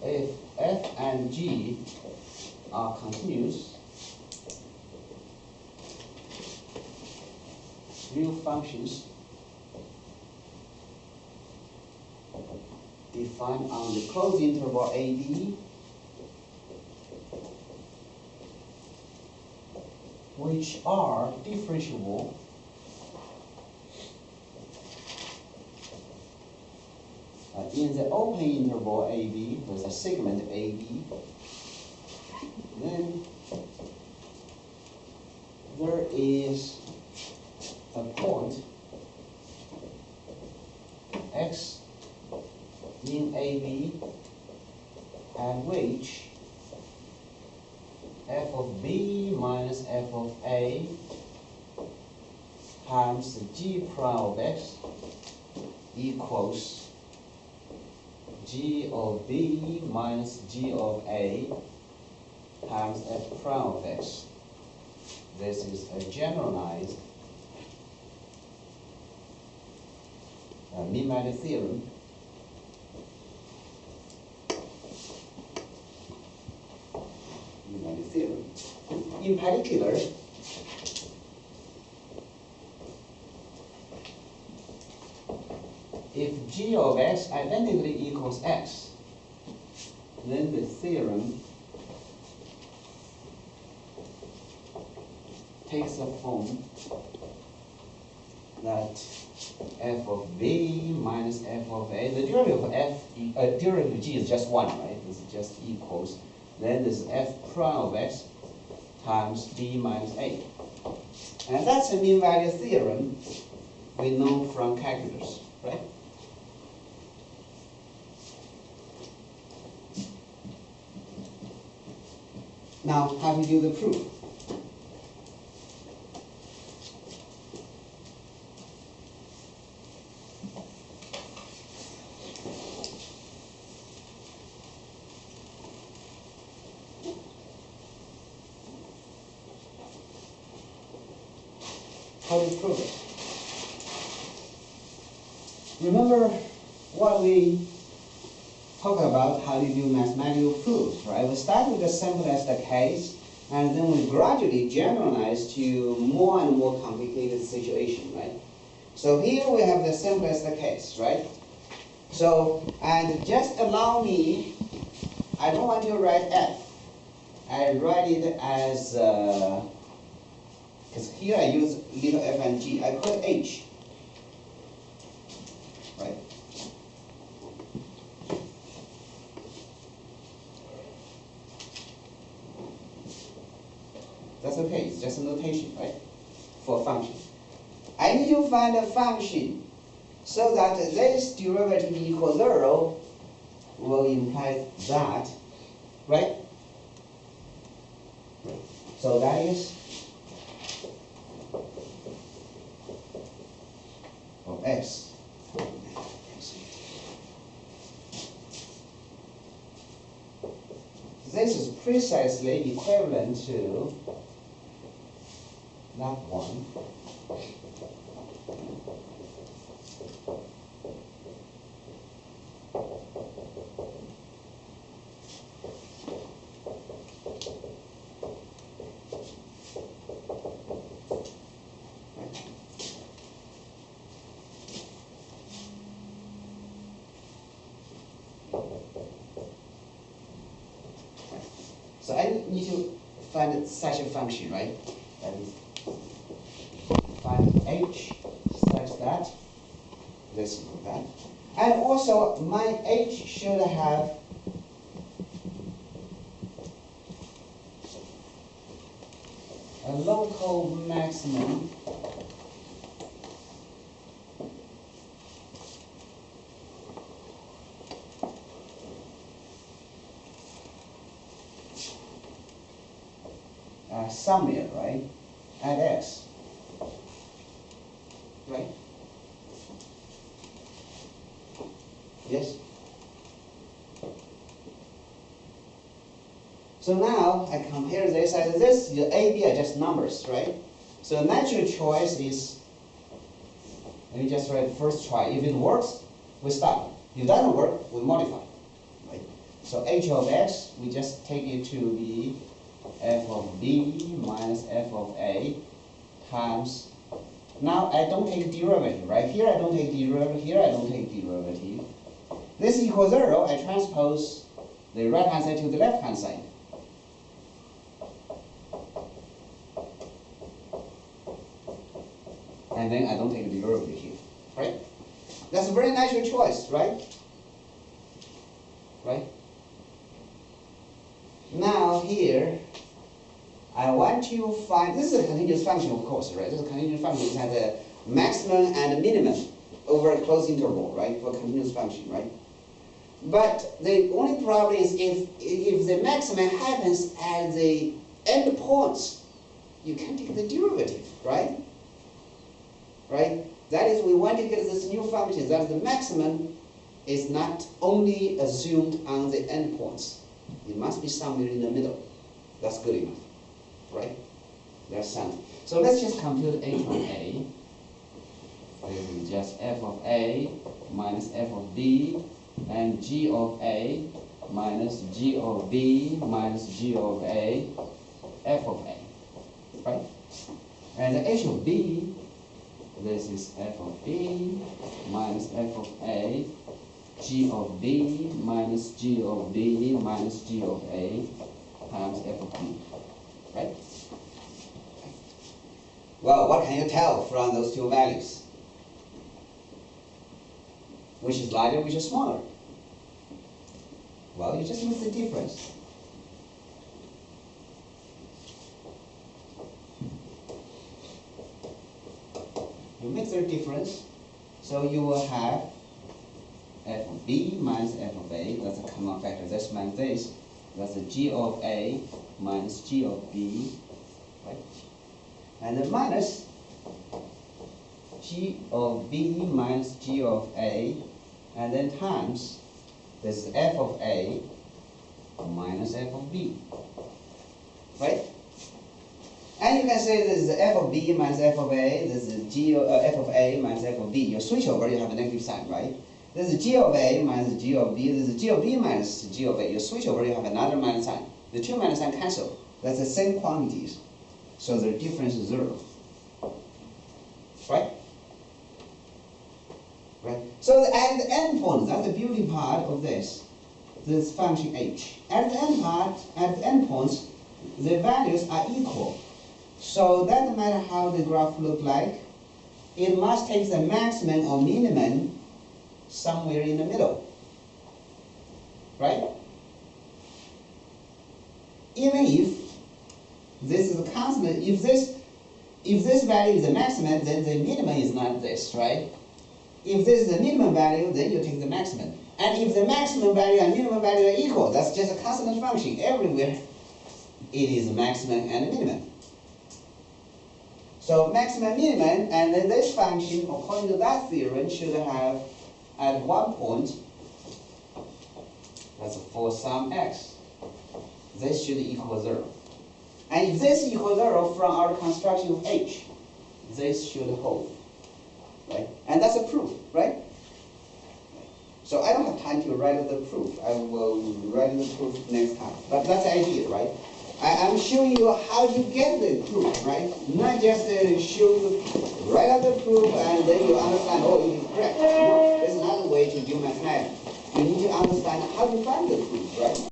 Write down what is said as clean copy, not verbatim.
if f and g are continuous real functions defined on the closed interval AB, which are differentiable in the open interval AB with a segment AB, then there is a point x in AB at which f of b minus f of a times g prime of x equals g of b minus g of a times f prime of x. This is a generalized mean value theorem. Mean value theorem. In particular, if g of x identically equals x, then the theorem takes the form that f of b minus f of a, the derivative of derivative of g is just 1, right? This is just equals, then this is f prime of x times b minus a. And that's a mean value theorem we know from calculus, right? Now, how do you do the proof? How do you prove it? Remember what we talked about, how do you do mathematical proofs, right? We start with the simplest case, and then we gradually generalize to more and more complicated situation, right? So here we have the simplest case, right? So, and just allow me, I don't want to write f. I write it as, because here I use little f and g, I put h, right? That's okay, it's just a notation, right? For a function. I need to find a function so that this derivative equals 0 will imply that, right? So that is of x. This is precisely equivalent to that one. So I need to find such a function, right? That is, find h such that, this is that. And also, my h should have a local maximum somewhere, right, at x, right? Yes? So now I compare this and this, the A, B are just numbers, right? So natural choice is, let me just write first try. If it works, we stop. If it doesn't work, we modify, right? So h of x, we just take it to be f of b minus f of a times, now I don't take derivative, right? Here I don't take derivative, here I don't take derivative. This equals 0, I transpose the right hand side to the left hand side. And then I don't take the derivative here, right? That's a very natural choice, right? Right? Now here, I want to find, this is a continuous function, of course, right? This is a continuous function. It has a maximum and a minimum over a closed interval, right? For a continuous function, right? But the only problem is if the maximum happens at the end points, you can take the derivative, right? Right? That is, we want to get this new function that the maximum is not only assumed on the endpoints. It must be somewhere in the middle. That's good enough, right? That's something. So let's just compute h of a. This is just f of a minus f of b, and g of a minus g of b minus g of a, f of a, right? And the h of b, this is f of b minus f of a, g of b minus g of b minus g of a times f of b, right? Well, what can you tell from those two values? Which is larger, which is smaller? Well, you just use the difference. You make the difference, so you will have f of b minus f of a, that's a common factor, this minus this, that's the g of a minus g of b, right? And then minus g of b minus g of a, and then times, this is f of a minus f of b, right? And you can say this is f of b minus f of a, this is f of a minus f of b. You switch over, you have a negative sign, right? This is g of a minus g of b, this is g of b minus g of a. You switch over, you have another minus sign. The two minus sign cancel. That's the same quantities. So the difference is 0. Right? Right? So at the end point, that's the beauty part of this function h. At the end points, the values are equal. So that no matter how the graph look like, it must take the maximum or minimum somewhere in the middle. Right? Even if this is a constant, if this value is the maximum, then the minimum is not this, right? If this is the minimum value, then you take the maximum. And if the maximum value and minimum value are equal, that's just a constant function. Everywhere it is maximum and minimum. So maximum, minimum, and then this function, according to that theorem, should have at one point, that's for some x, this should equal 0. And if this equals 0 from our construction of h, this should hold, right? And that's a proof, right? So I don't have time to write the proof. I will write the proof next time. But that's the idea, right? I'm showing you how to get the proof, right? Not just show you, write out the proof and then you understand, oh, it is correct. No, there's another way to do mathematics. You need to understand how to find the proof, right?